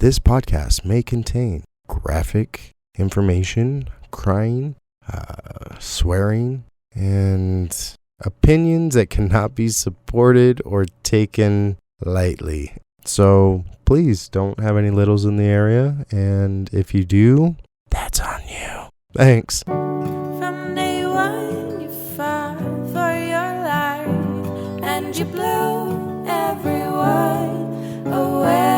This podcast may contain graphic information, crying, swearing, and opinions that cannot be supported or taken lightly. So please don't have any littles in the area, and if you do, that's on you. Thanks. From day one, you fought for your life, and you blew everyone away.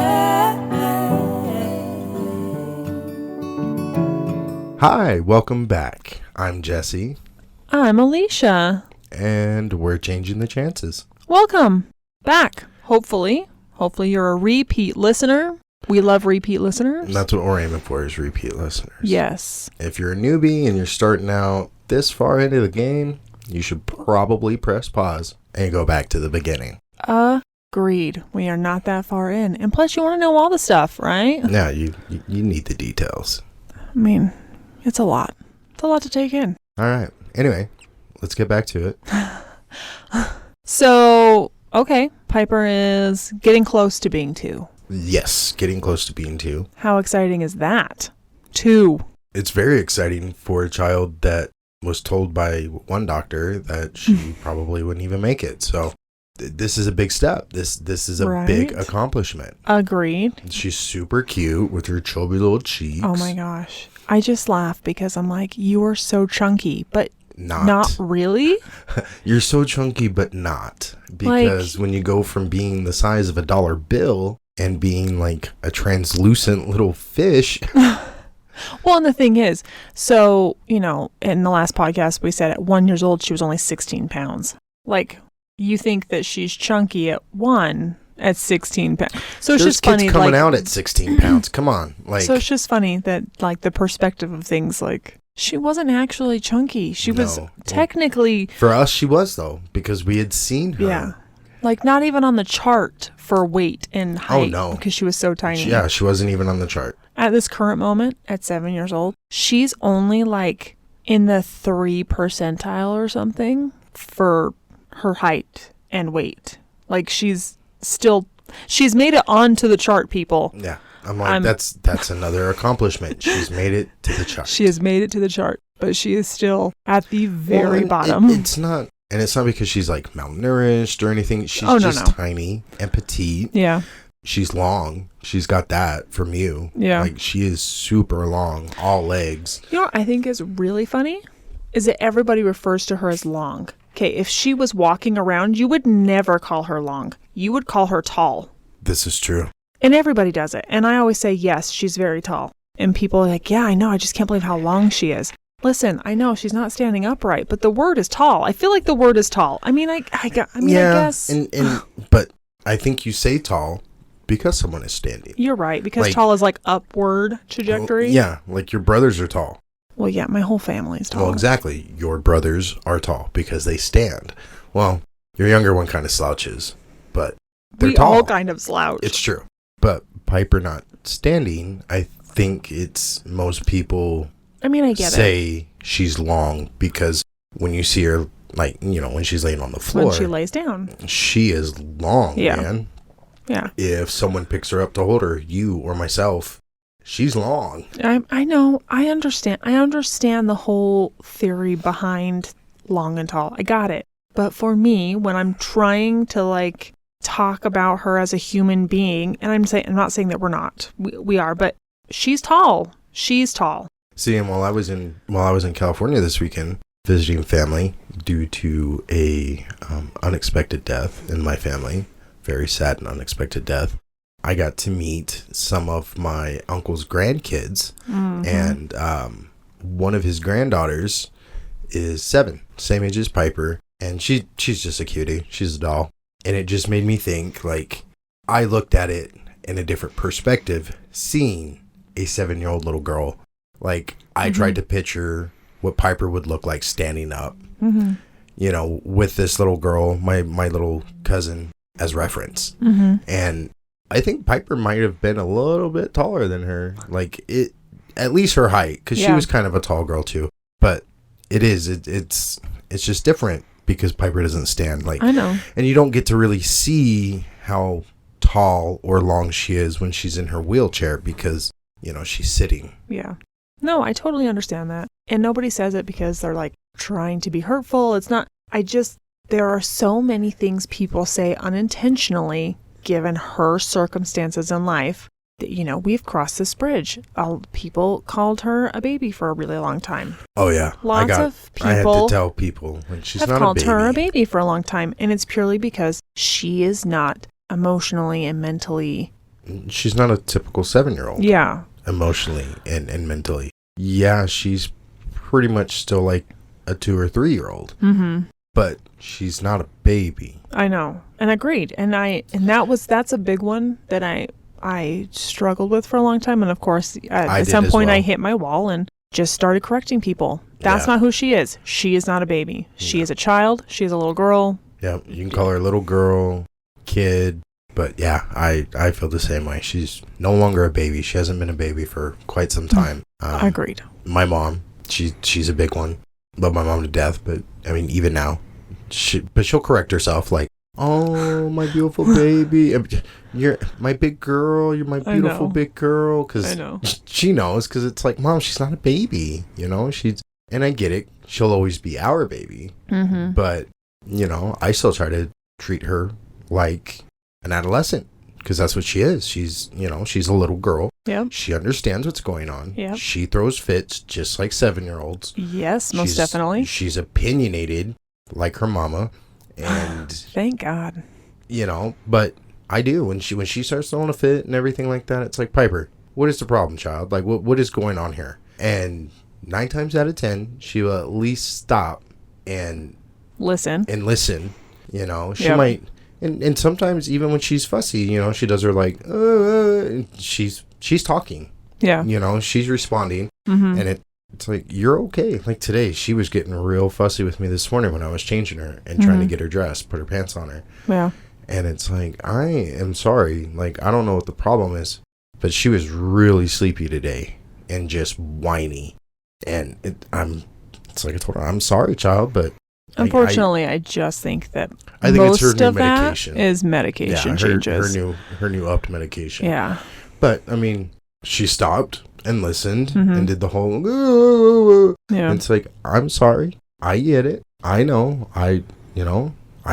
Hi, welcome back. I'm Jesse, I'm Alisha. and we're changing the chances. Welcome back. Hopefully you're a repeat listener. We love repeat listeners. That's what we're aiming for, is repeat listeners. Yes. If you're a newbie and you're starting out this far into the game, you should probably press pause and go back to the beginning. Agreed. We are not that far in. And plus you want to know all the stuff, right? Now you need the details. I mean, it's a lot. It's a lot to take in. All right. Anyway, let's get back to it. So, okay. Piper is getting close to being 2. Yes, getting close to being 2. How exciting is that? 2. It's very exciting for a child that was told by one doctor that she probably wouldn't even make it. So this is a big step. This is a big accomplishment. Agreed. She's super cute with her chubby little cheeks. Oh my gosh. I just laugh because I'm like, you are so chunky, but not really. You're so chunky, but not. Because when you go from being the size of a dollar bill and being like a translucent little fish. Well, and the thing is, so, in the last podcast, we said at 1 year old, she was only 16 pounds. Like, you think that she's chunky at 1 at 16 pounds. So it's just funny. Kids coming out at 16 pounds. Come on. So it's just funny that, like, the perspective of things, like, she wasn't actually chunky. She was technically. For us, she was, though, because we had seen her. Yeah. Like, not even on the chart for weight and height. Oh, no. Because she was so tiny. Yeah, she wasn't even on the chart. At this current moment, at 7 years old, she's only, like, in the 3 percentile or something for her height and weight. Like, she's made it onto the chart, people. Yeah. I'm like, that's another accomplishment. She's made it to the chart. She has made it to the chart, but she is still at the very bottom. It's not because she's like malnourished or anything. She's just tiny and petite. Yeah. She's long. She's got that from you. Yeah. Like, she is super long, all legs. You know what I think is really funny? Is that everybody refers to her as long. Okay, if she was walking around, you would never call her long. You would call her tall. This is true. And everybody does it. And I always say, yes, she's very tall. And people are like, yeah, I know. I just can't believe how long she is. Listen, I know she's not standing upright, but the word is tall. I feel like the word is tall. I mean, I guess. But I think you say tall because someone is standing. You're right, because tall is like upward trajectory. Well, yeah, like your brothers are tall. Well, yeah, my whole family is tall. Well, exactly. Your brothers are tall because they stand. Well, your younger one kind of slouches, but they're tall. We all kind of slouch. It's true. But Piper not standing, I think it's most people I get say she's long because when you see her, like, when she's laying on the floor. When she lays down. She is long, man. Yeah. If someone picks her up to hold her, you or myself, she's long. I know. I understand. I understand the whole theory behind long and tall. I got it. But for me, when I'm trying to, like, talk about her as a human being, and I'm not saying that we're not. We are, but she's tall. She's tall. See, and while I was in California this weekend visiting family due to a unexpected death in my family, very sad and unexpected death, I got to meet some of my uncle's grandkids, and one of his granddaughters is 7, same age as Piper, and she's just a cutie. She's a doll. And it just made me think, like, I looked at it in a different perspective, seeing a 7-year-old little girl. Like, I tried to picture what Piper would look like standing up, with this little girl, my little cousin, as reference. And I think Piper might have been a little bit taller than her. Like, at least her height, because she was kind of a tall girl, too. But it's just different because Piper doesn't stand. Like, I know. And you don't get to really see how tall or long she is when she's in her wheelchair because, she's sitting. Yeah. No, I totally understand that. And nobody says it because they're like trying to be hurtful. It's not, there are so many things people say unintentionally given her circumstances in life that, we've crossed this bridge. People called her a baby for a really long time. Oh, yeah. Lots of people I had to tell people when she's not a baby. Have called her a baby for a long time. And it's purely because she is not emotionally and mentally. She's not a typical 7-year-old. Yeah. Emotionally and mentally. Yeah, she's pretty much still like a 2 or 3-year-old. Mm-hmm. But she's not a baby. I know. And agreed. And that's a big one that I struggled with for a long time. And of course, at some point I hit my wall and just started correcting people. That's not who she is. She is not a baby. She is a child. She is a little girl. Yeah, you can call her a little girl, kid. But yeah, I feel the same way. She's no longer a baby. She hasn't been a baby for quite some time. Agreed. My mom, she's a big one. Love my mom to death, but I mean, even now, she'll correct herself like, oh, my beautiful baby. You're my big girl. You're my beautiful big girl. Because she knows, because it's like, Mom, she's not a baby. And I get it. She'll always be our baby. Mm-hmm. But, I still try to treat her like an adolescent, because that's what she is. She's a little girl. Yep. She understands what's going on. Yep. She throws fits just like 7-year-olds. Yes, most definitely. She's opinionated like her mama. And thank God. But I do. When she starts throwing a fit and everything like that, it's like, Piper, what is the problem, child? Like, what is going on here? And 9 times out of 10, she will at least stop and listen. She might. And sometimes even when she's fussy, she does her like, she's talking. Yeah. She's responding. Mm-hmm. And it's like, you're okay. Like today, she was getting real fussy with me this morning when I was changing her and trying to get her dressed, put her pants on her. Yeah. And it's like, I am sorry. Like, I don't know what the problem is, but she was really sleepy today and just whiny. And it's like I told her, I'm sorry, child, but unfortunately, I just think that I think most it's her new of medication. That is medication changes. Her new upped medication. Yeah. But I mean, she stopped and listened and did the whole. Yeah. And it's like, I'm sorry. I get it. I know. I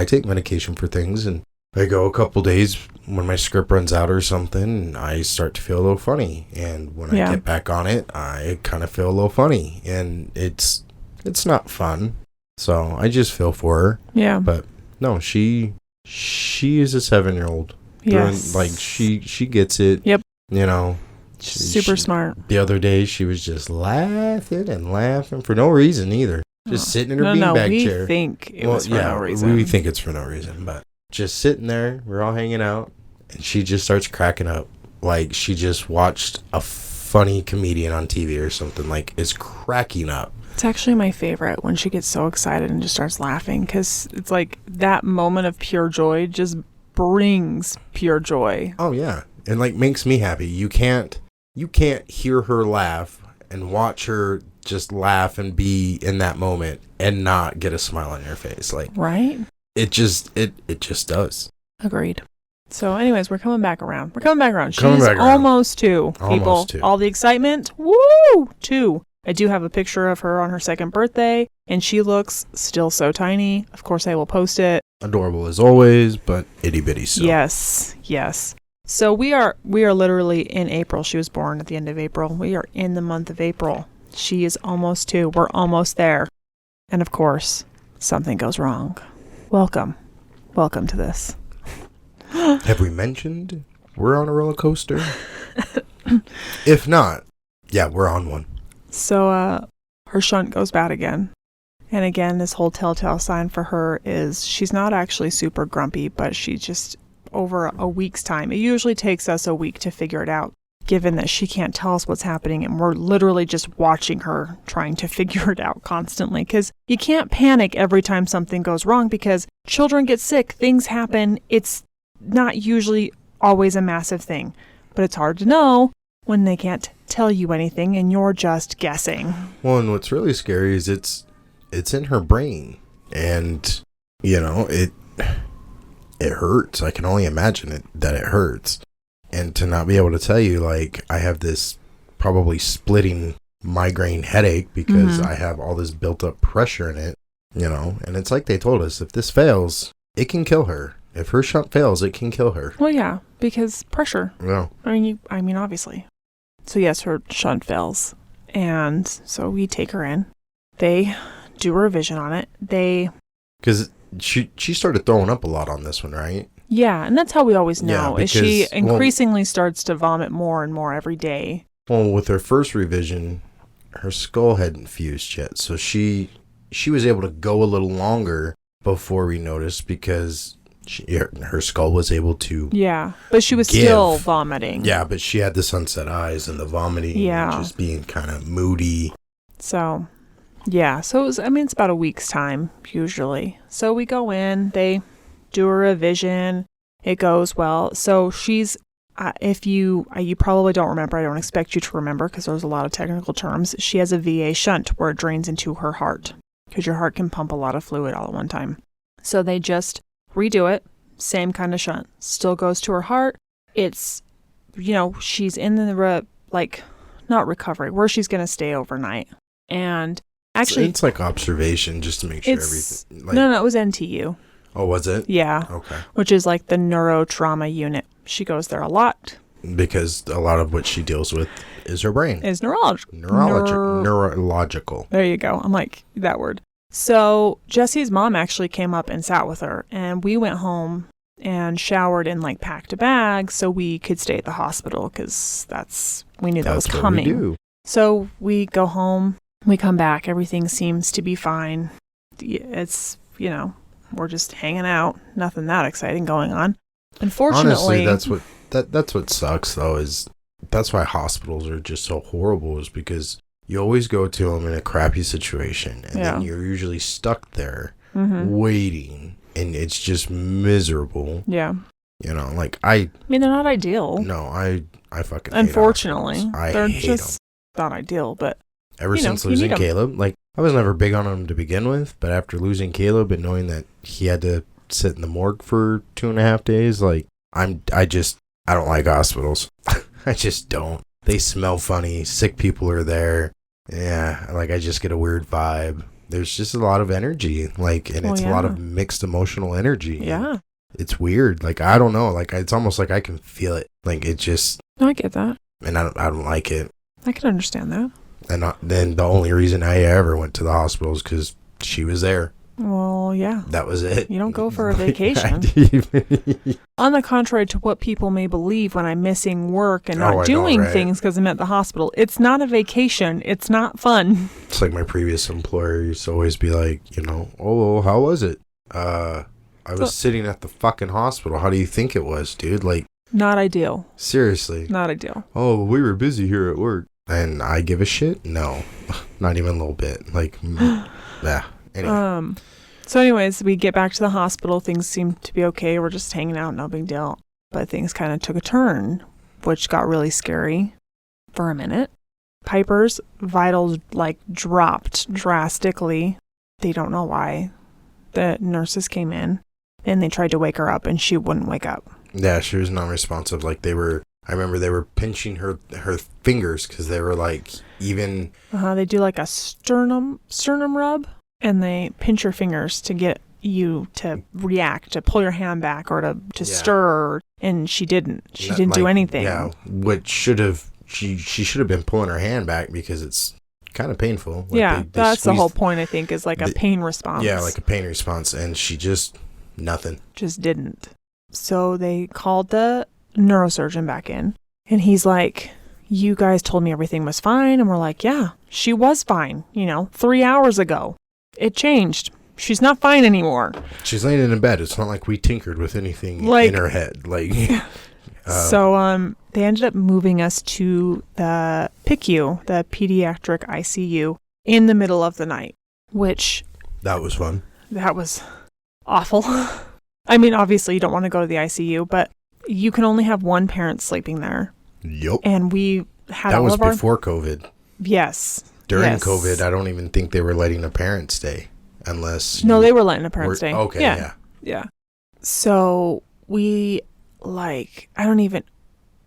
take medication for things, and I go a couple days when my script runs out or something, and I start to feel a little funny. And when I get back on it, I kind of feel a little funny, and it's not fun. So I just feel for her. Yeah. But no, she is a 7-year-old. Yes. Like she gets it. Yep. Super smart. The other day she was just laughing for no reason either. Just sitting in her beanbag chair. We think it was for no reason. We think it's for no reason, but just sitting there, we're all hanging out, and she just starts cracking up like she just watched a funny comedian on TV or something. Like, is cracking up. It's actually my favorite when she gets so excited and just starts laughing, because it's like that moment of pure joy just brings pure joy. Oh yeah, and like makes me happy. You can't hear her laugh and watch her just laugh and be in that moment and not get a smile on your face. Like, right? It just does. Agreed. So anyways, we're coming back around. She's almost 2, people. Almost 2. All the excitement. Woo! 2. I do have a picture of her on her 2nd birthday, and she looks still so tiny. Of course, I will post it. Adorable as always, but itty bitty still. Yes. So we are literally in April. She was born at the end of April. We are in the month of April. She is almost 2. We're almost there. And of course, something goes wrong. Welcome to this. Have we mentioned we're on a roller coaster? If not, yeah, we're on one. So her shunt goes bad again. And again, this whole telltale sign for her is she's not actually super grumpy, but she just, over a week's time, it usually takes us a week to figure it out, given that she can't tell us what's happening, and we're literally just watching her trying to figure it out constantly, because you can't panic every time something goes wrong, because children get sick, things happen. It's not usually always a massive thing, but it's hard to know when they can't tell you anything and you're just guessing. Well, and what's really scary is it's in her brain, and it hurts. I can only imagine that it hurts. And to not be able to tell you, like, I have this probably splitting migraine headache because I have all this built up pressure in it, you know, and it's like they told us, if this fails, it can kill her. If her shunt fails, it can kill her. Well, yeah, because pressure. Yeah. I mean, obviously. So yes, her shunt fails. And so we take her in. They do a revision on it. Because she started throwing up a lot on this one, right? Yeah, and that's how we always know, Yeah, is she because, increasingly starts to vomit more and more every day. Well, with her first revision, her skull hadn't fused yet. So she was able to go a little longer before we noticed because her skull was able to Yeah, but she was still vomiting. Yeah, but she had the sunset eyes and the vomiting. Yeah. And just being kind of moody. So, yeah. So, it's about a week's time, usually. So we go in, they do a revision. It goes well. So she's, if you probably don't remember, I don't expect you to remember because there's a lot of technical terms. She has a VA shunt where it drains into her heart because your heart can pump a lot of fluid all at one time. So they just redo it. Same kind of shunt. Still goes to her heart. It's, she's in the, not recovery, where she's going to stay overnight. And actually, it's like observation just to make sure everything. No, it was NTU. Oh, was it? Yeah. Okay. Which is like the neurotrauma unit. She goes there a lot. Because a lot of what she deals with is her brain. Is neurological. Neurological. There you go. I'm like, that word. So Jesse's mom actually came up and sat with her. And we went home and showered and packed a bag so we could stay at the hospital because we knew that was coming. What we do. So we go home. We come back. Everything seems to be fine. It's, we're just hanging out. Nothing that exciting going on. Unfortunately, honestly, that's what sucks though. Is that's why hospitals are just so horrible. Is because you always go to them in a crappy situation, and then you're usually stuck there waiting, and it's just miserable. Yeah. I mean, they're not ideal. No, I fucking. Unfortunately, they're just not ideal. But ever since losing Caleb, I was never big on him to begin with, but after losing Caleb and knowing that he had to sit in the morgue for 2.5 days, I don't like hospitals. I just don't. They smell funny. Sick people are there. Yeah, I just get a weird vibe. There's just a lot of energy, and it's a lot of mixed emotional energy. Yeah. It's weird. I don't know. It's almost like I can feel it. It just. No, I get that. And I don't like it. I can understand that. And then the only reason I ever went to the hospital is because she was there. Well, yeah. That was it. You don't go for a vacation. On the contrary to what people may believe when I'm missing work and not doing things because I'm at the hospital, it's not a vacation. It's not fun. It's like my previous employer used to always be like, oh, how was it? I was sitting at the fucking hospital. How do you think it was, dude? Not ideal. Seriously. Not ideal. Oh, we were busy here at work. And I give a shit? No. Not even a little bit. Yeah. Anyway. So anyways, we get back to the hospital. Things seem to be okay. We're just hanging out. No big deal. But things kind of took a turn, which got really scary for a minute. Piper's vitals dropped drastically. They don't know why. The nurses came in and they tried to wake her up and she wouldn't wake up. Yeah, she was non-responsive. I remember they were pinching her fingers because they were even. They do a sternum rub, and they pinch your fingers to get you to react, to pull your hand back or to stir. And she didn't. She didn't do anything. Yeah, what should have she should have been pulling her hand back because it's kind of painful. They that's the whole point. I think is a pain response. Yeah, a pain response, and she just nothing. Just didn't. So they called the neurosurgeon back in, and he's like, you guys told me everything was fine. And we're like, yeah, she was fine 3 hours ago. It changed. She's not fine anymore. She's laying in bed. It's not like we tinkered with anything in her head. So they ended up moving us to the PICU, the pediatric ICU, in the middle of the night, which that was fun. That was awful. I mean, obviously you don't want to go to the ICU, but you can only have one parent sleeping there. Yep. And we had that was before COVID. Yes. During COVID, I don't even think they were letting a parent stay unless. No, they were letting a parent stay. Okay. Yeah. Yeah. So we,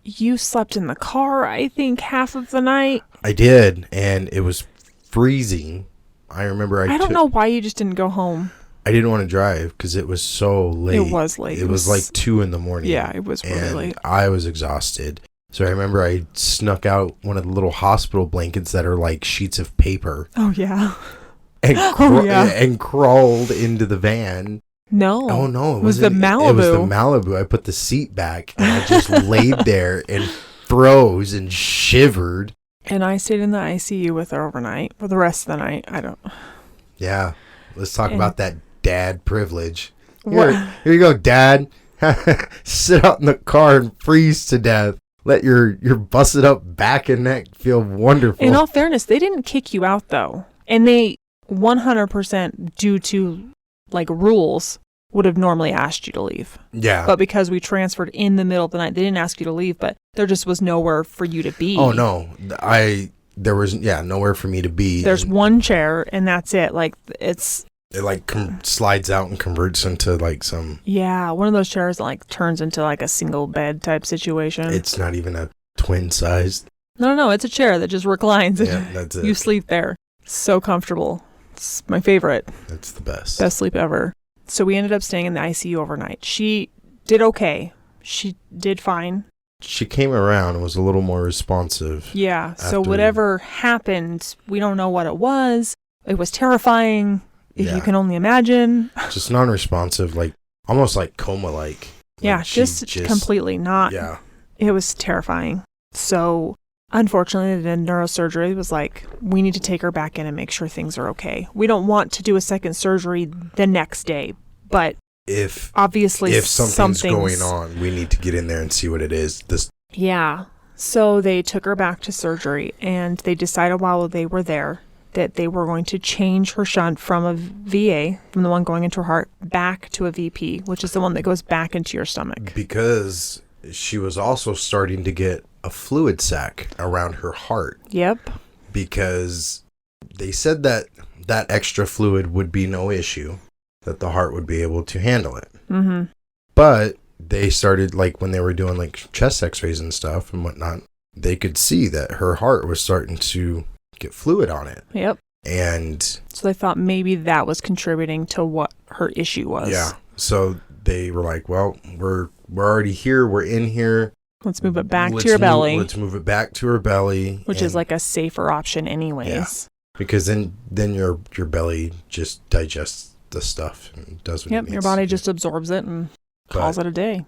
you slept in the car, I think, half of the night. I did, and it was freezing. I remember I don't know why you just didn't go home. I didn't want to drive because it was so late. It was late. It was like 2 a.m. Yeah, it was really late. I was exhausted. So I remember I snuck out one of the little hospital blankets that are like sheets of paper. Oh, yeah. And, and crawled into the van. No. Oh, no. It was the Malibu. It was the Malibu. I put the seat back and I just laid there and froze and shivered. And I stayed in the ICU with her overnight for the rest of the night. Yeah. Let's talk about that dad privilege. What? Here you go, Dad. Sit out in the car and freeze to death. Let your busted up back and neck feel wonderful. In all fairness, they didn't kick you out, though. And they 100% due to rules would have normally asked you to leave. Yeah. But because we transferred in the middle of the night, they didn't ask you to leave, but there just was nowhere for you to be. Oh, no. There was nowhere for me to be. There's one chair and that's it. It slides out and converts into some. Yeah, one of those chairs turns into a single bed type situation. It's not even a twin sized. No, it's a chair that just reclines. Yeah, that's it. You sleep there. So comfortable. It's my favorite. That's the best. Best sleep ever. So we ended up staying in the ICU overnight. She did okay. She did fine. She came around and was a little more responsive. Yeah. So whatever happened, we don't know what it was. It was terrifying. If you can only imagine. Just non-responsive, almost coma-like. Yeah, just completely not. Yeah. It was terrifying. So, unfortunately, the neurosurgery was we need to take her back in and make sure things are okay. We don't want to do a second surgery the next day, but if something's going on, we need to get in there and see what it is. Yeah. So they took her back to surgery, and they decided while they were there that they were going to change her shunt from a VA, from the one going into her heart, back to a VP, which is the one that goes back into your stomach. Because she was also starting to get a fluid sac around her heart. Yep. Because they said that extra fluid would be no issue, that the heart would be able to handle it. Mm-hmm. But they started, when they were doing, chest x-rays and stuff and whatnot, they could see that her heart was starting to get fluid on it. Yep. And so they thought maybe that was contributing to what her issue was. Yeah. So they were well, we're already here. We're in here. Let's move it back to your belly. Let's move it back to her belly. Which is a safer option anyways. Yeah. Because then your belly just digests the stuff and does what it needs. Your body just absorbs it and calls it a day.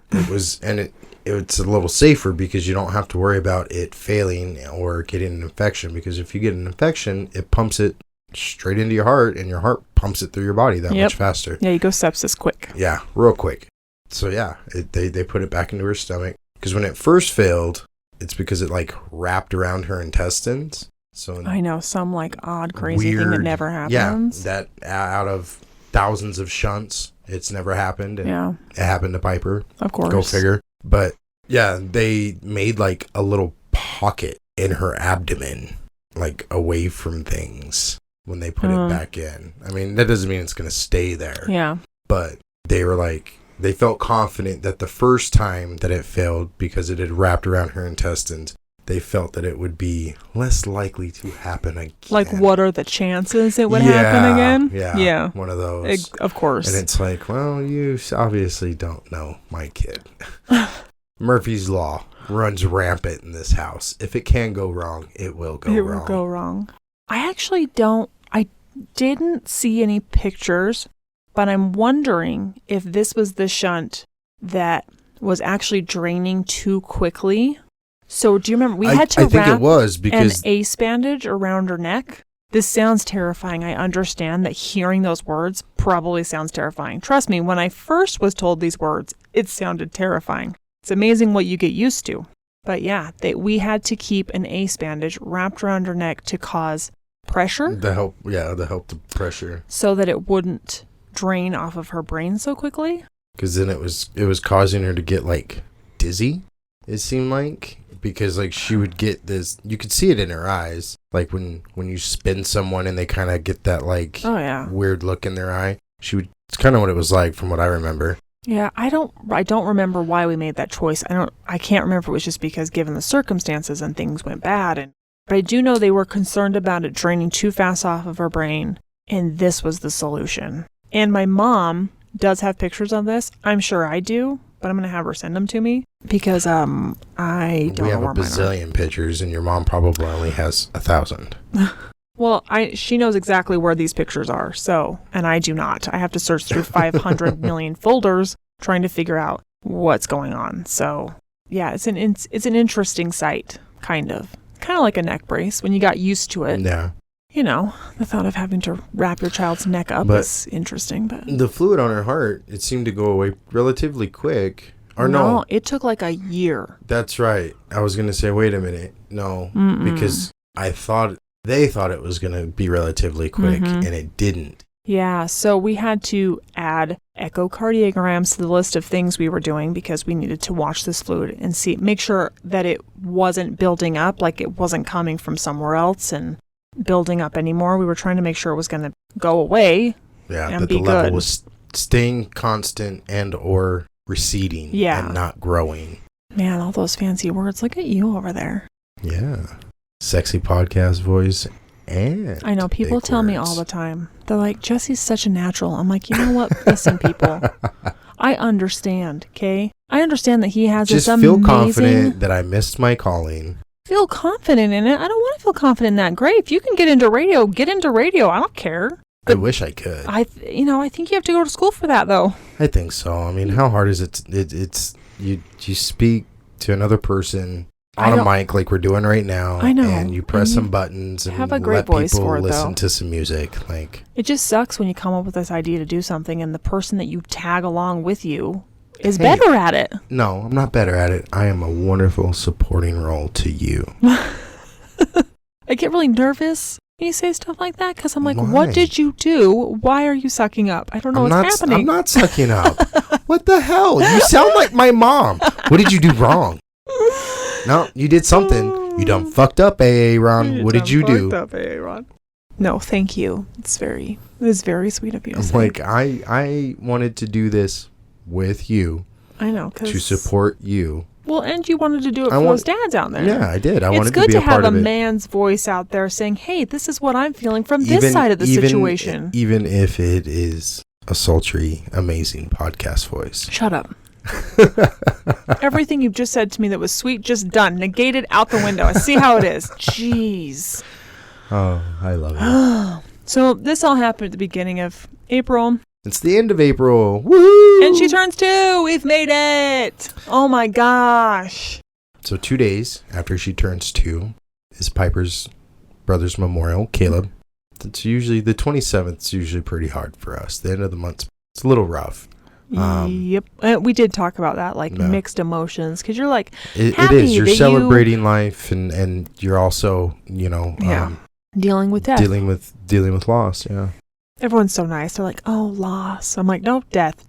It's a little safer because you don't have to worry about it failing or getting an infection, because if you get an infection, it pumps it straight into your heart and your heart pumps it through your body that much faster. Yeah, you go sepsis quick. Yeah, real quick. So they put it back into her stomach, because when it first failed, it's because it wrapped around her intestines. So I know, some odd crazy thing that never happens. Yeah, that out of thousands of shunts, it's never happened. And it happened to Piper. Of course. Go figure. But yeah, they made a little pocket in her abdomen, away from things when they put it back in. I mean, that doesn't mean it's going to stay there. Yeah. But they were they felt confident that the first time that it failed, because it had wrapped around her intestines, they felt that it would be less likely to happen again. What are the chances it would happen again? Yeah. One of those. Of course. And it's well, you obviously don't know my kid. Murphy's Law runs rampant in this house. If it can go wrong, it will go wrong. It will go wrong. I didn't see any pictures, but I'm wondering if this was the shunt that was actually draining too quickly. So do you remember we had to wrap an ACE bandage around her neck? This sounds terrifying. I understand that hearing those words probably sounds terrifying. Trust me, when I first was told these words, it sounded terrifying. It's amazing what you get used to. But yeah, we had to keep an ACE bandage wrapped around her neck to cause pressure. To help the pressure. So that it wouldn't drain off of her brain so quickly. Because then it was causing her to get dizzy, it seemed like. Because she would get this, you could see it in her eyes, when you spin someone and they kind of get that weird look in their eye. It's kind of what it was like from what I remember. Yeah, I don't remember why we made that choice. I can't remember if it was just because given the circumstances and things went bad, but I do know they were concerned about it draining too fast off of her brain, and this was the solution. And my mom does have pictures of this. I'm sure I do, but I'm going to have her send them to me because I don't know We have where a mine are. bazillion pictures, and your mom probably only has 1,000. Well, she knows exactly where these pictures are, so, and I do not. I have to search through 500 million folders trying to figure out what's going on. So, yeah, it's an interesting sight, kind of like a neck brace when you got used to it. Yeah. You know, the thought of having to wrap your child's neck up is interesting, but The fluid on her heart, it seemed to go away relatively quick. Or no, it took like a year. that's right. I was going to say, wait a minute. No, because they thought it was going to be relatively quick, and it didn't. Yeah, so we had to add echocardiograms to the list of things we were doing because we needed to watch this fluid and make sure that it wasn't building up, like it wasn't coming from somewhere else and building up anymore. We were trying to make sure it was going to go away. Yeah, and that be the level good. was staying constant and or receding and not growing. Man, all those fancy words. Look at you over there. Yeah. Sexy podcast voice and I know, people big tell me words. all the time. They're like, Jesse's such a natural. I'm like, you know what? Listen, people. I understand, okay? I understand that he has Just this feel amazing... confident that I missed my calling. Feel confident in it. I don't want to feel confident in that. Great. If you can get into radio, get into radio. I don't care. I wish I could. I think you have to go to school for that, though. I think so. I mean, how hard is it? It's you speak to another person on a mic like we're doing right now. I know. And you press some buttons and have a great let voice people for it, listen though. to some music. Like, It just sucks when you come up with this idea to do something and the person that you tag along with you is Hey. better at it. no, I'm not better at it. I am a wonderful supporting role to you. I get really nervous when you say stuff like that because I'm like, Why? what did you do? Why are you sucking up? I don't know what's happening. I'm not sucking up. What the hell? You sound like my mom. What did you do wrong? No, you did something. You done fucked up, AA Ron. What did you do? No, thank you. It is very sweet of you. to I'm say. like, I wanted to do this with you I know. to support you. Well, and you wanted to do it I for want- those dads out there. Yeah, I did. I It's wanted to good be to a part have a of it. man's voice out there saying, hey, this is what I'm feeling from this side of the situation. Even if it is a sultry, amazing podcast voice. Shut up. Everything you've just said to me that was sweet, just done. Negated out the window. I see how it is. Jeez. Oh, I love it. So this all happened at the beginning of April. It's the end of April. Woo! And she turns 2. We've made it. Oh my gosh. So 2 days after she turns 2 is Piper's brother's memorial, Caleb. It's usually the 27th is usually pretty hard for us. The end of the month, it's a little rough. Yep. We did talk about that, like mixed emotions, because you're like, It happy is. You're that celebrating life, and you're also, dealing with death. dealing with loss. Yeah. Everyone's so nice. They're like, oh, loss. I'm like, no, death.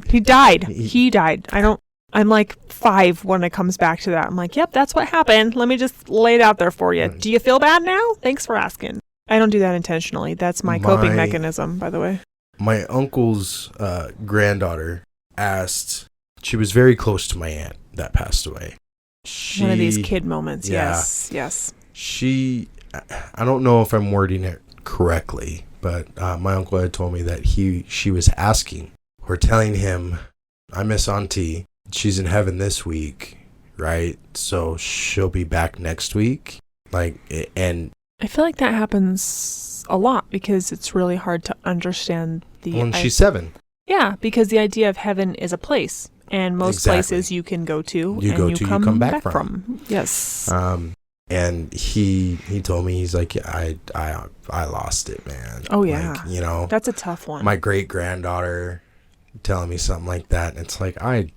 He died. He died. I'm like 5 when it comes back to that. I'm like, yep, that's what happened. Let me just lay it out there for you. Do you feel bad now? Thanks for asking. I don't do that intentionally. That's my coping mechanism, by the way. My uncle's granddaughter asked. She was very close to my aunt that passed away. One of these kid moments. Yeah. Yes. I don't know if I'm wording it correctly, but my uncle had told me that she was asking or telling him, I miss Auntie. She's in heaven this week, right? So she'll be back next week. And I feel like that happens a lot because it's really hard to understand when she's 7. Yeah, because the idea of heaven is a place, and most places you can go to, you come back from. Yes. And he told me, he's like, I lost it, man. Oh yeah. That's a tough one. My great granddaughter telling me something like that, and it's like, I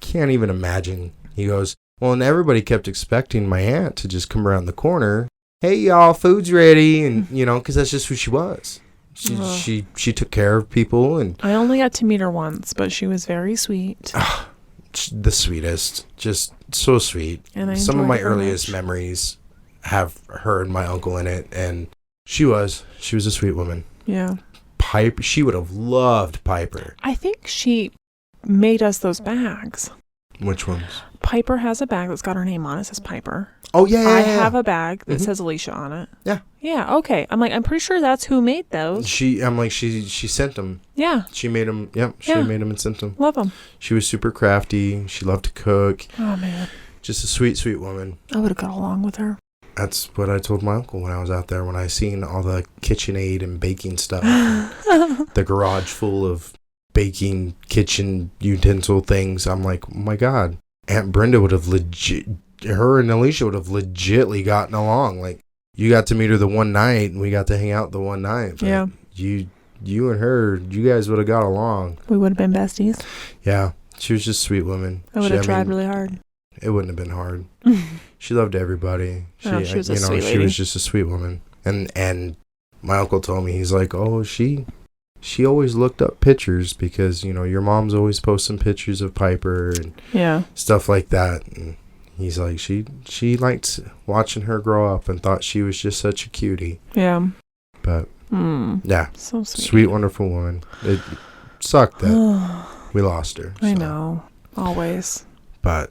can't even imagine. He goes, well, and everybody kept expecting my aunt to just come around the corner. Hey y'all, food's ready, and because that's just who she was. She took care of people, and I only got to meet her once, but she was very sweet. The sweetest, just so sweet. And some of my her earliest much. memories have her and my uncle in it, and she was a sweet woman. Yeah. Piper, she would have loved Piper. I think she made us those bags. Which ones? Piper has a bag that's got her name on it. It says Piper. Oh, yeah. I have a bag that says Alisha on it. Yeah. Yeah, okay. I'm like, I'm pretty sure that's who made those. She sent them. Yeah. She made them. Yep. She made them and sent them. Love them. She was super crafty. She loved to cook. Oh, man. Just a sweet, sweet woman. I would have got along with her. That's what I told my uncle when I was out there, when I seen all the KitchenAid and baking stuff. The garage full of baking kitchen utensil things. I'm like, oh my God. Aunt Brenda would have her and Alicia would have legitly gotten along. Like, you got to meet her the one night and we got to hang out the one night. But yeah. You and her, you guys would have got along. We would have been besties. Yeah. She was just a sweet woman. I would have tried really hard. It wouldn't have been hard. She loved everybody. She was a sweet lady. She was just a sweet woman. And my uncle told me, he's like, oh, she always looked up pictures because, your mom's always posting pictures of Piper and stuff like that. And he's like, she liked watching her grow up and thought she was just such a cutie. Yeah. But yeah, so sweet. Sweet, wonderful woman. It sucked that we lost her. I know, always. But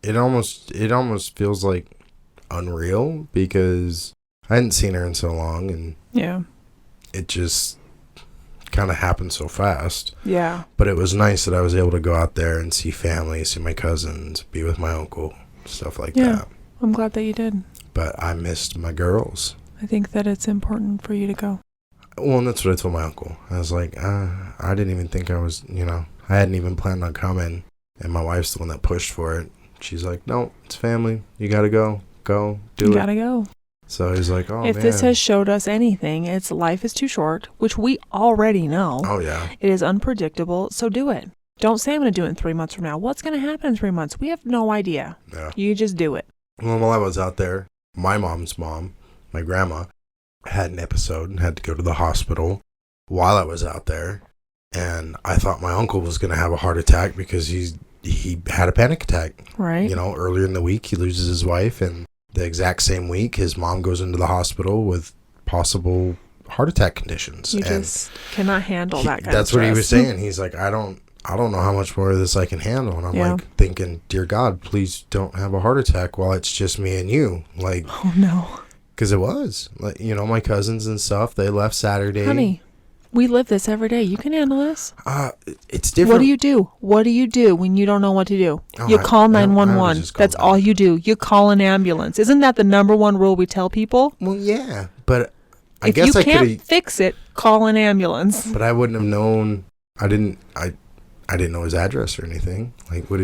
it almost feels like unreal because I hadn't seen her in so long, and it just kind of happened so fast. Yeah. But it was nice that I was able to go out there and see family, see my cousins, be with my uncle, stuff like that. I'm glad that you did. But I missed my girls. I think that it's important for you to go. Well, and that's what I told my uncle. I was like, I didn't even think I was, I hadn't even planned on coming. And my wife's the one that pushed for it. She's like, no, it's family. You got to go. Go. Do it. You got to go. So he's like, oh, if man. this has showed us anything, it's life is too short, which we already know. Oh, yeah. It is unpredictable, so do it. Don't say I'm going to do it in 3 months from now. What's going to happen in 3 months? We have no idea. Yeah. You just do it. Well, while I was out there, my mom's mom, my grandma, had an episode and had to go to the hospital while I was out there. And I thought my uncle was going to have a heart attack because he had a panic attack. Right. Earlier in the week, he loses his wife. And the exact same week, his mom goes into the hospital with possible heart attack conditions. You just cannot handle that kind of That's stress. what he was saying. He's like, I don't know how much more of this I can handle. And I'm like thinking, dear God, please don't have a heart attack while it's just me and you. Like, oh, no. Because it was. Like, my cousins and stuff, they left Saturday. Honey, we live this every day. You can handle this. It's different. What do you do? What do you do when you don't know what to do? Oh, you call 911. That's all you do. You call an ambulance. Isn't that the number one rule we tell people? Well, yeah. But I if guess you I can't fix it, call an ambulance. But I wouldn't have known. I didn't know his address or anything. Like, what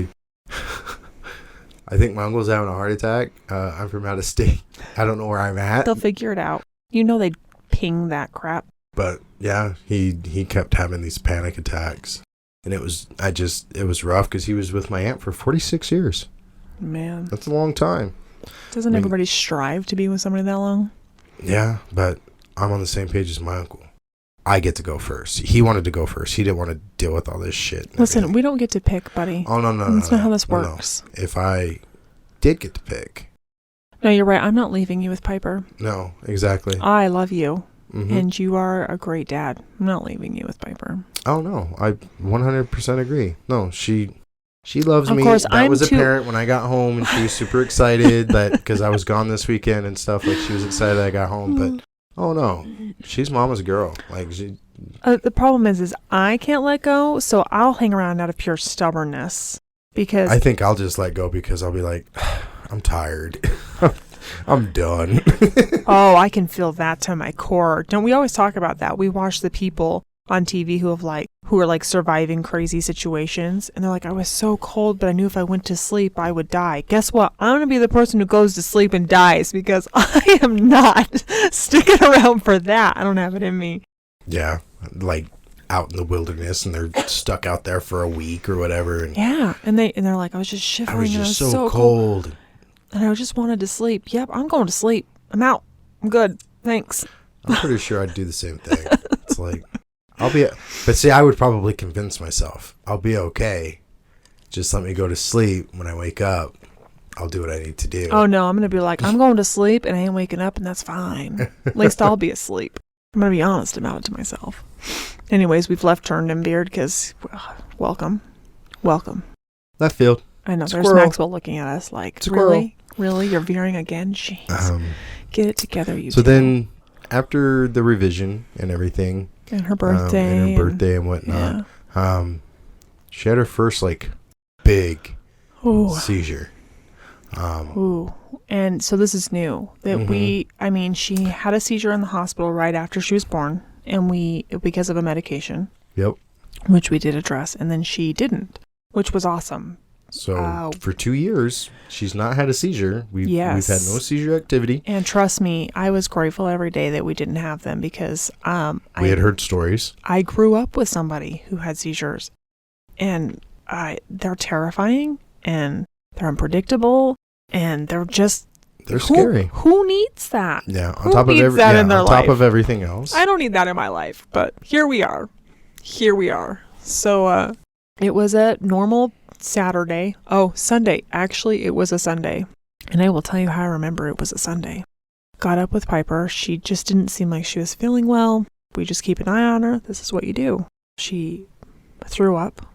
I think my uncle's having a heart attack. I'm from out of state. I don't know where I'm at. They'll figure it out. They'd ping that crap. But yeah, he kept having these panic attacks. And it was rough because he was with my aunt for 46 years. Man. That's a long time. Doesn't everybody strive to be with somebody that long? Yeah, but I'm on the same page as my uncle. I get to go first. He wanted to go first. He didn't want to deal with all this shit. Listen, we don't get to pick, buddy. Oh, no. That's not how this works. No. If I did get to pick. No, you're right. I'm not leaving you with Piper. No, exactly. I love you. Mm-hmm. And you are a great dad. I'm not leaving you with Piper. Oh, no. I 100% agree. No, she loves me. Of course, that was apparent when I got home, and she was super excited that because I was gone this weekend and stuff. Like, she was excited I got home, but oh no, she's mama's girl. Like, the problem is I can't let go, so I'll hang around out of pure stubbornness because I think I'll just let go because I'll be like, I'm tired. I'm done. Oh, I can feel that to my core. Don't we always talk about that? We watch the people on TV who are surviving crazy situations, and they're like, I was so cold, but I knew if I went to sleep I would die. Guess what? I'm gonna be the person who goes to sleep and dies because I am not sticking around for that. I don't have it in me. Yeah, like out in the wilderness, and they're stuck out there for a week or whatever. And yeah, and they're like, I was just shivering. I was just so cold. And I just wanted to sleep. Yep, I'm going to sleep. I'm out. I'm good. Thanks. I'm pretty sure I'd do the same thing. It's like, but see, I would probably convince myself I'll be okay. Just let me go to sleep. When I wake up, I'll do what I need to do. Oh, no, I'm going to be like, I'm going to sleep and I ain't waking up, and that's fine. At least I'll be asleep. I'm going to be honest about it to myself. Anyways, we've left turned and beard because welcome. Left field. I know. Squirrel. There's Maxwell looking at us like, Squirrel. Really, you're veering again. Jeez, get it together, you. So two. then, after the revision and everything, and her birthday, and whatnot, she had her first like big seizure. And so this is new that she had a seizure in the hospital right after she was born, and because of a medication. Yep. Which we did address, and then she didn't, which was awesome. So for 2 years, she's not had a seizure. We've had no seizure activity. And trust me, I was grateful every day that we didn't have them because we had heard stories. I grew up with somebody who had seizures, and they're terrifying, and they're unpredictable, and they're scary. Who needs that? Yeah, on top of everything else. I don't need that in my life, but here we are. So it was a normal Saturday. Oh, Sunday. Actually, it was a Sunday. And I will tell you how I remember it was a Sunday. Got up with Piper. She just didn't seem like she was feeling well. We just keep an eye on her. This is what you do. She threw up.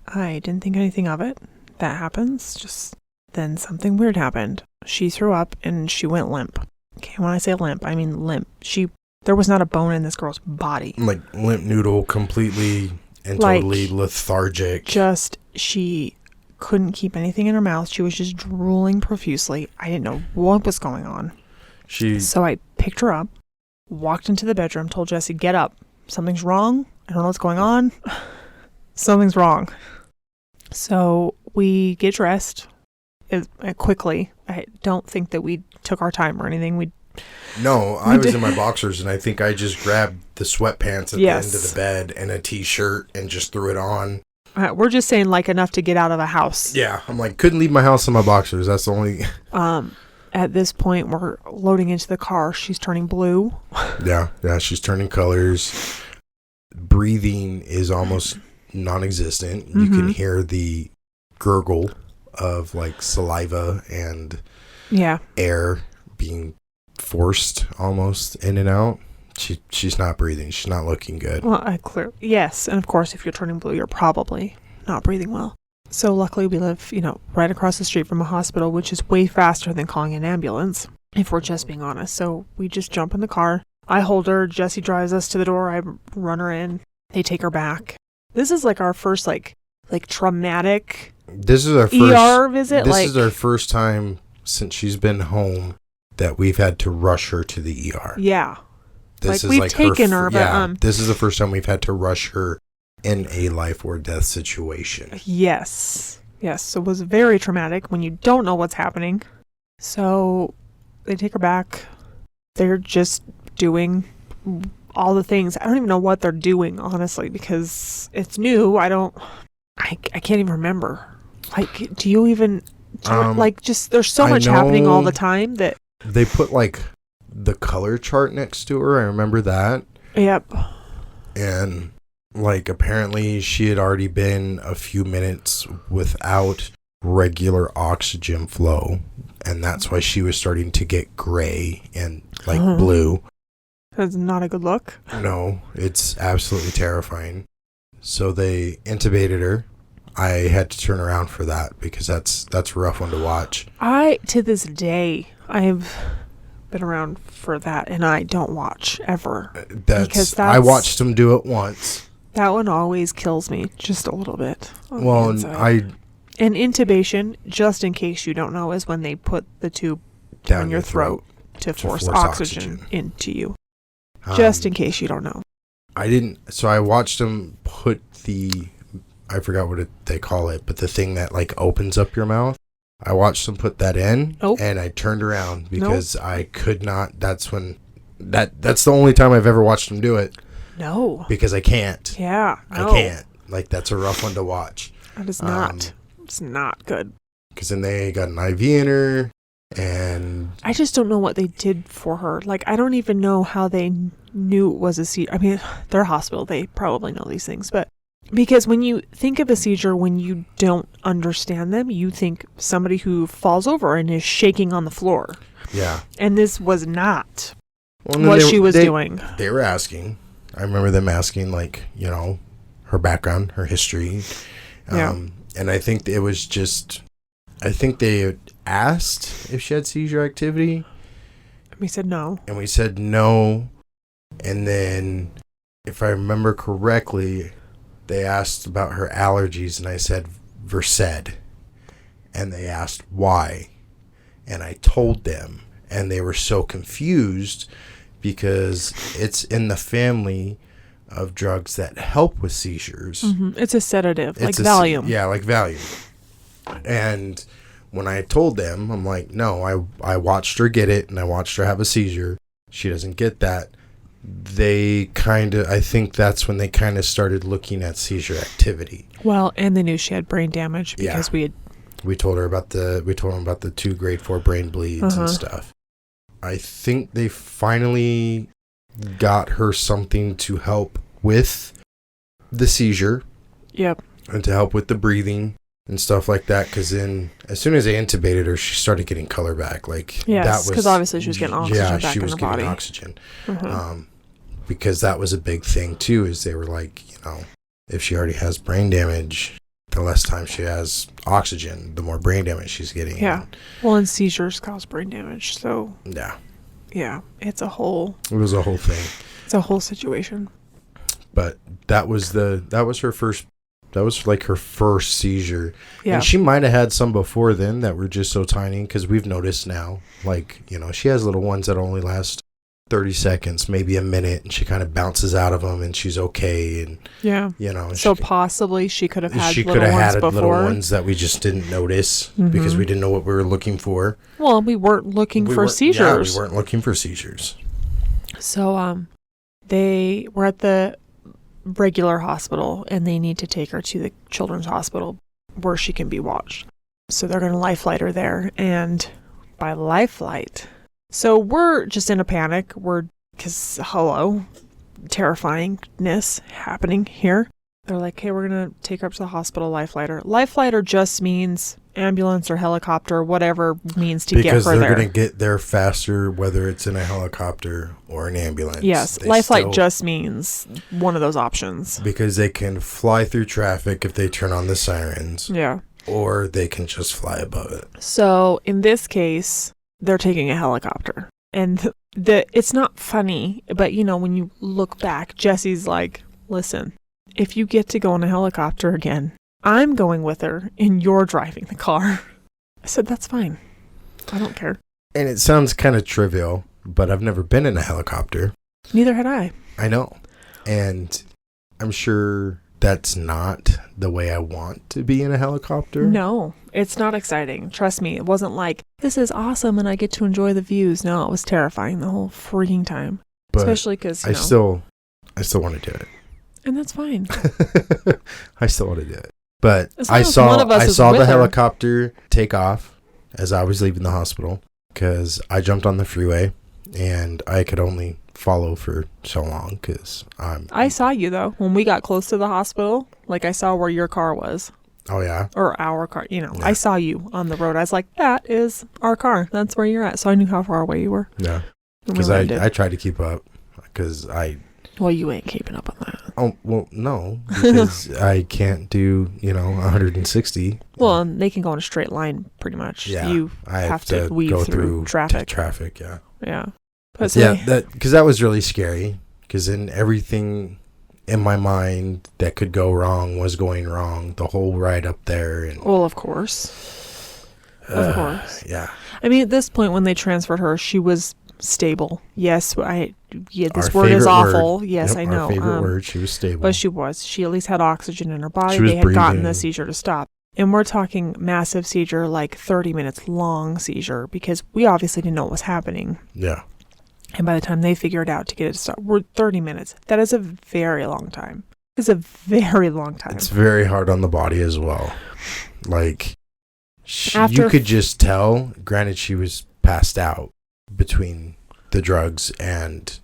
I didn't think anything of it. That happens. Just then something weird happened. She threw up and she went limp. Okay, when I say limp, I mean limp. There was not a bone in this girl's body. Like limp noodle, completely and totally lethargic. She couldn't keep anything in her mouth. She was just drooling profusely. I didn't know what was going on. So I picked her up, walked into the bedroom, told Jesse, get up. Something's wrong. I don't know what's going on. Something's wrong. So we get dressed quickly. I don't think that we took our time or anything. No, I was in my boxers, and I think I just grabbed the sweatpants at the end of the bed and a t-shirt and just threw it on. We're just saying like enough to get out of the house. Yeah, I'm like, couldn't leave my house in my boxers. That's the only... At this point, we're loading into the car. She's turning blue. Yeah, she's turning colors. Breathing is almost non-existent. You can hear the gurgle of like saliva and air being forced almost in and out. She's not breathing. She's not looking good. Well, yes, and of course, if you're turning blue, you're probably not breathing well. So luckily, we live, right across the street from a hospital, which is way faster than calling an ambulance, if we're just being honest. So we just jump in the car. I hold her. Jesse drives us to the door. I run her in. They take her back. This is like our first like traumatic. This is our first ER visit. This is our first time since she's been home that we've had to rush her to the ER. Yeah. This is we've taken her, but this is the first time we've had to rush her in a life or death situation. Yes. So it was very traumatic when you don't know what's happening. So they take her back. They're just doing all the things. I don't even know what they're doing, honestly, because it's new. I can't even remember. Like, do you even there's so much happening all the time that they put like the color chart next to her. I remember that. Yep. And like apparently she had already been a few minutes without regular oxygen flow, and that's why she was starting to get gray and like blue. That's not a good look. No, it's absolutely terrifying. So they intubated her. I had to turn around for that because that's a rough one to watch. To this day, I've been around for that, and I don't watch ever. I watched them do it once. That one always kills me just a little bit. Well, and intubation, just in case you don't know, is when they put the tube down your throat to force oxygen into you. Just in case you don't know. So I watched them put I forgot what they call it, but the thing that like opens up your mouth. I watched them put that in, and I turned around because I could not. That's when that's the only time I've ever watched them do it. No, because I can't. Yeah, no. I can't. Like that's a rough one to watch. That is not. It's not good. Because then they got an IV in her, and I just don't know what they did for her. Like I don't even know how they knew it was a seizure. I mean, they're a hospital. They probably know these things, but. Because when you think of a seizure, when you don't understand them, you think somebody who falls over and is shaking on the floor. Yeah. And this was not what she was doing. They were asking. I remember them asking, like, her background, her history. And I think it was just, I think they asked if she had seizure activity. We said no. And we said no. And then, if I remember correctly, they asked about her allergies, and I said Versed. And they asked why. And I told them. And they were so confused because it's in the family of drugs that help with seizures. Mm-hmm. It's a sedative, like Valium. Yeah, like Valium. And when I told them, I'm like, no, I watched her get it, and I watched her have a seizure. She doesn't get that. I think that's when they kind of started looking at seizure activity. Well, and they knew she had brain damage because we told them about the 2 grade 4 brain bleeds and stuff. I think they finally got her something to help with the seizure. Yep. And to help with the breathing and stuff like that. Because then, as soon as they intubated her, she started getting color back. Like, yes, because obviously she was getting oxygen back in her body. Yeah, she was getting oxygen. Because that was a big thing too. Is they were like, if she already has brain damage, the less time she has oxygen, the more brain damage she's getting. Yeah. Well, and seizures cause brain damage, so yeah. Yeah, it was a whole thing. It's a whole situation. But that was her first. That was like her first seizure. Yeah. And she might have had some before then that were just so tiny, because we've noticed now, like, she has little ones that only last 30 seconds, maybe a minute, and she kind of bounces out of them and she's okay. And, so possibly she could have had little ones that we just didn't notice because we didn't know what we were looking for. Well, we weren't looking for seizures. Yeah, we weren't looking for seizures. So, they were at the regular hospital, and they need to take her to the children's hospital where she can be watched. So they're going to life flight her there, and by life flight, so we're just in a panic. Because terrifyingness happening here. They're like, hey, we're going to take her up to the hospital, life flight her. Life flighter just means ambulance or helicopter, whatever means to get her there. Because they're going to get there faster, whether it's in a helicopter or an ambulance. Yes, life flight just means one of those options. Because they can fly through traffic if they turn on the sirens. Yeah. Or they can just fly above it. So in this case, they're taking a helicopter. And it's not funny, but when you look back, Jesse's like, listen, if you get to go in a helicopter again, I'm going with her and you're driving the car. I said, that's fine. I don't care. And it sounds kind of trivial, but I've never been in a helicopter. Neither had I. I know. And I'm sure that's not the way I want to be in a helicopter. No, it's not exciting. Trust me. It wasn't like, this is awesome and I get to enjoy the views. No, it was terrifying the whole freaking time. But especially because, I still want to do it. And that's fine. I still want to do it. But I saw the helicopter take off as I was leaving the hospital, because I jumped on the freeway and I could only follow for so long because I saw you though when we got close to the hospital. Like, I saw where your car was. Oh yeah, or our car. Yeah. I saw you on the road. I was like, that is our car. That's where you're at. So I knew how far away you were. Yeah, because I tried to keep up because Well, you ain't keeping up on that. Oh, well, no, because I can't do 160. Well, and they can go in a straight line pretty much. Yeah, you have to weave go through traffic. Traffic, yeah. Yeah. But because that was really scary, because then everything in my mind that could go wrong was going wrong the whole ride up there. And well, of course. Of course. Yeah. I mean, at this point when they transferred her, she was stable. Yes, this word is awful. Word. Yes, yep, I know. Our favorite word. She was stable. But she was. She at least had oxygen in her body. They had breathing. Gotten the seizure to stop. And we're talking massive seizure, like 30 minutes long seizure, because we obviously didn't know what was happening. Yeah. And by the time they figured out to get it to stop, we're 30 minutes. That is a very long time. It's a very long time. It's very hard on the body as well. Like, you could just tell, granted she was passed out between the drugs and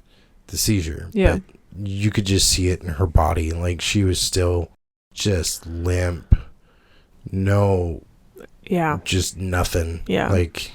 the seizure. Yeah. But you could just see it in her body. Like, she was still just limp. No. Yeah. Just nothing. Yeah. Like,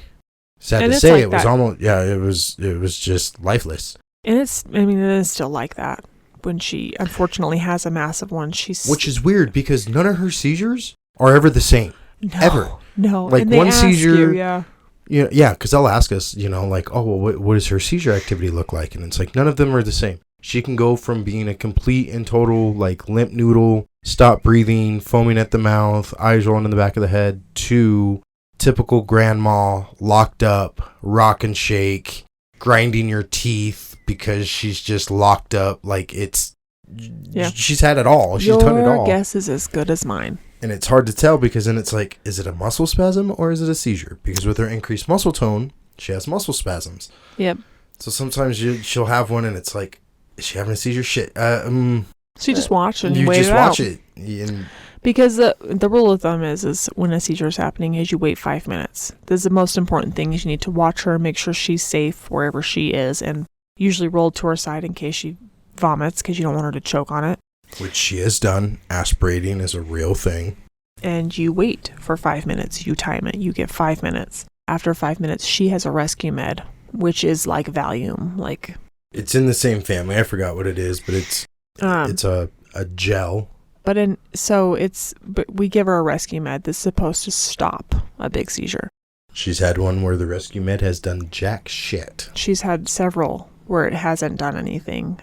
sad and to say, like it was almost, it was just lifeless. And it is still like that when she unfortunately has a massive one. Which is weird because none of her seizures are ever the same. No, ever. No. Like and they one ask seizure. You, Yeah, because they'll ask us, like, oh, well, what does her seizure activity look like? And it's like, none of them are the same. She can go from being a complete and total, like, limp noodle, stop breathing, foaming at the mouth, eyes rolling in the back of the head, to typical grandma, locked up, rock and shake, grinding your teeth because she's just locked up. Like, she's had it all. She's done it all. Your guess is as good as mine. And it's hard to tell because then it's like, is it a muscle spasm or is it a seizure? Because with her increased muscle tone, she has muscle spasms. Yep. So sometimes she'll have one and it's like, is she having a seizure? Shit. So you just watch and you wait just it watch out. it. And because the rule of thumb is when a seizure is happening is you wait 5 minutes. This is the most important thing is you need to watch her, make sure she's safe wherever she is, and usually roll to her side in case she vomits because you don't want her to choke on it. which she has done. Aspirating is a real thing. And you wait for 5 minutes. You time it. You get 5 minutes. After 5 minutes, she has a rescue med, which is like Valium. Like, it's in the same family. I forgot what it is, but it's a gel. But we give her a rescue med that's supposed to stop a big seizure. She's had one where the rescue med has done jack shit. She's had several where it hasn't done anything.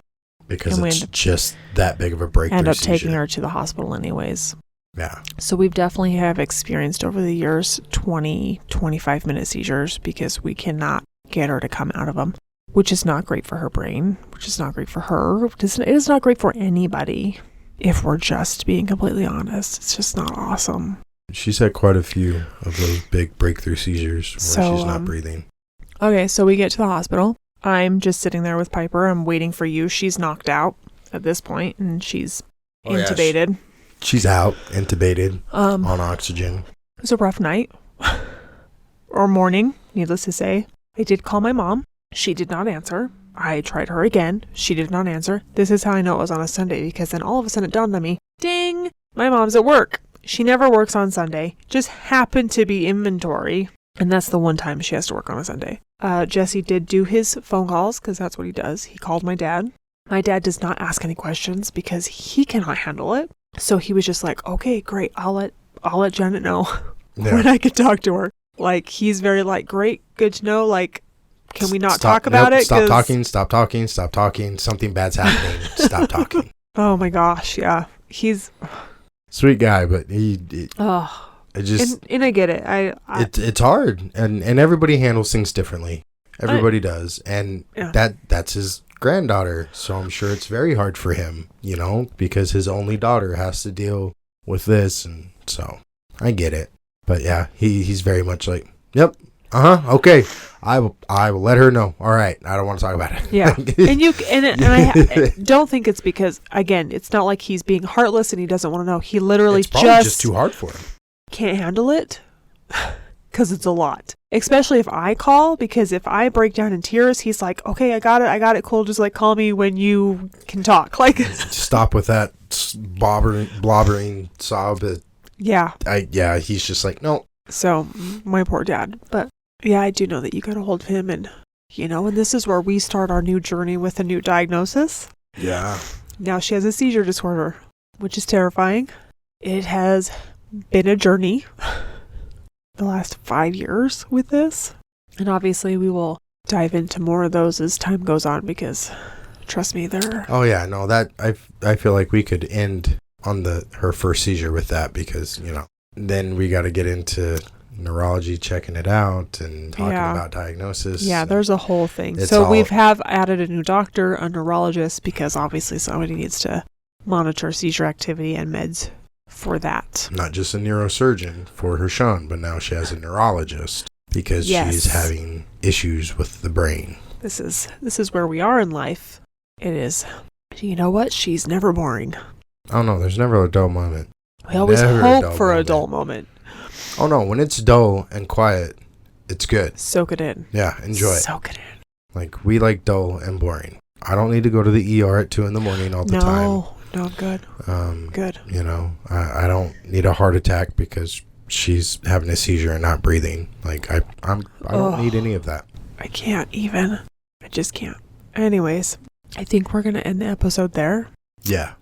Because it's just that big of a breakthrough End up seizure. taking her to the hospital anyways. Yeah. So we've definitely have experienced over the years 20, 25-minute seizures because we cannot get her to come out of them, which is not great for her brain, which is not great for her. It is not great for anybody, if we're just being completely honest. It's just not awesome. She's had quite a few of those big breakthrough seizures where she's not breathing. Okay, so we get to the hospital. I'm just sitting there with Piper. I'm waiting for you. She's knocked out at this point, and she's intubated. She's out, intubated, on oxygen. It was a rough night. Or morning, needless to say. I did call my mom. She did not answer. I tried her again. She did not answer. This is how I know it was on a Sunday, because then all of a sudden it dawned on me, ding, my mom's at work. She never works on Sunday. Just happened to be inventory. And that's the one time she has to work on a Sunday. Jesse did do his phone calls, because that's what he does. He called my dad. My dad does not ask any questions because he cannot handle it. So he was just like, okay, great. I'll let Janet know when I can talk to her. Like, he's very like, great, good to know. Like, can we not talk about it? Stop talking. Something bad's happening. Stop talking. Oh my gosh, yeah. He's sweet guy, but I get it. It's hard, and everybody handles things differently. Everybody does, and that's his granddaughter, so I'm sure it's very hard for him, because his only daughter has to deal with this, and so I get it. But yeah, he's very much like, yep, okay, I will let her know. All right, I don't want to talk about it. Yeah, and I don't think it's because, again, it's not like he's being heartless and he doesn't want to know. He literally it's probably just too hard for him. Can't handle it because it's a lot, especially if I call, because if I break down in tears, he's like, okay, I got it, cool, just like call me when you can talk. Like, stop with that blobbering sob. He's just like, no. So my poor dad. But yeah, I do know that you got a hold of him, and and this is where we start our new journey with a new diagnosis. Yeah. Now she has a seizure disorder, which is terrifying. It has been a journey the last 5 years with this, and obviously we will dive into more of those as time goes on, because trust me, they're that I feel like we could end on her first seizure with that, because then we got to get into neurology, checking it out and talking about diagnosis. There's a whole thing. So we've added a new doctor, a neurologist, because obviously somebody needs to monitor seizure activity and meds for that. Not just a neurosurgeon for her son, but now she has a neurologist because she's having issues with the brain. This is where we are in life. It is. You know what? She's never boring. Oh no, there's never a dull moment. We always hope for a dull moment. Oh no, when it's dull and quiet, it's good. Soak it in. Yeah, enjoy it. Soak it in. Like, we like dull and boring. I don't need to go to the ER at 2 a.m. all the time. No, I'm good. Good. I don't need a heart attack because she's having a seizure and not breathing. Like, I don't need any of that. I can't even. I just can't. Anyways, I think we're going to end the episode there. Yeah.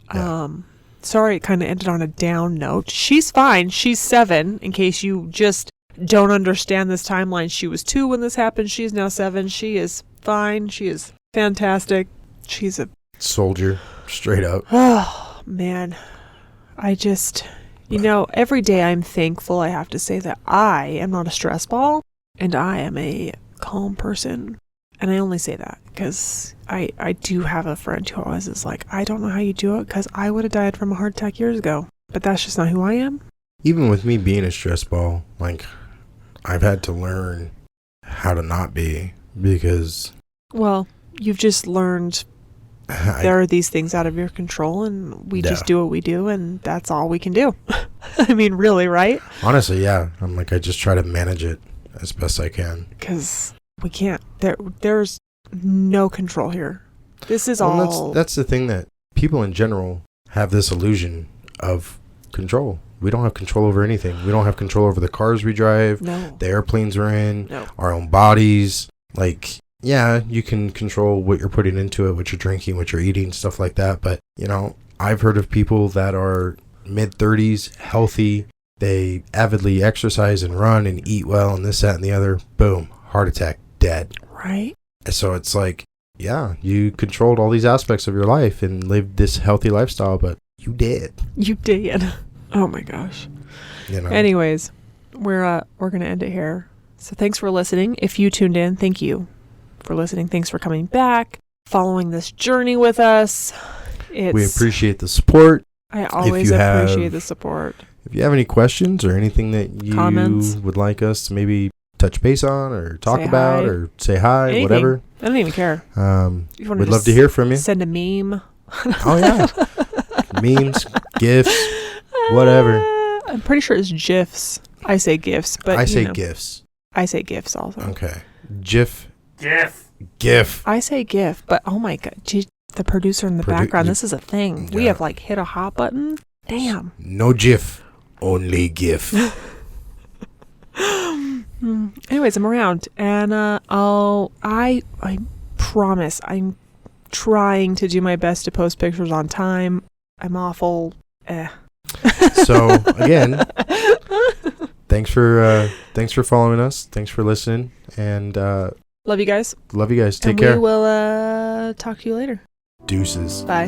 Sorry, it kind of ended on a down note. She's fine. She's 7, in case you just don't understand this timeline. She was 2 when this happened. She's now 7. She is fine. She is fantastic. She's a soldier, straight up. Oh, man. I just, every day I'm thankful I have to say that I am not a stress ball and I am a calm person. And I only say that because I do have a friend who always is like, I don't know how you do it because I would have died from a heart attack years ago. But that's just not who I am. Even with me being a stress ball, like, I've had to learn how to not be because... Well, you've just learned there are these things out of your control and we just do what we do and that's all we can do. I mean, really, right? Honestly, yeah. I'm like, I just try to manage it as best I can. Because we can't. There's no control here. This is all... That's the thing, that people in general have this illusion of control. We don't have control over anything. We don't have control over the cars we drive, no. The airplanes we're in, no. Our own bodies. Like, yeah, you can control what you're putting into it, what you're drinking, what you're eating, stuff like that. But, I've heard of people that are mid-30s, healthy. They avidly exercise and run and eat well and this, that, and the other. Boom, heart attack, dead. Right. So it's like, yeah, you controlled all these aspects of your life and lived this healthy lifestyle, but you did. You did. Oh my gosh. Anyways, we're gonna end it here. So thanks for listening. If you tuned in, thank you for listening. Thanks for coming back, following this journey with us. We appreciate the support. I always appreciate the support. If you have any questions or anything that you Comments, would like us to maybe touch base on or talk say about hi. Or say hi, Anything. whatever. I don't even care. We'd love to hear from you. Send a meme. Oh, yeah. Memes, GIFs, whatever. I'm pretty sure it's GIFs. I say GIFs, but I say GIFs. I say GIFs also. Okay. GIF. I say GIF, but oh my God. The producer in the background, this is a thing. Yeah. We have like hit a hot button. Damn. No GIF, only GIF. Anyways, I'm around, and I promise I'm trying to do my best to post pictures on time. I'm awful. So again, thanks for following us. Thanks for listening, and love you guys. Take care. We will talk to you later. Deuces. Bye.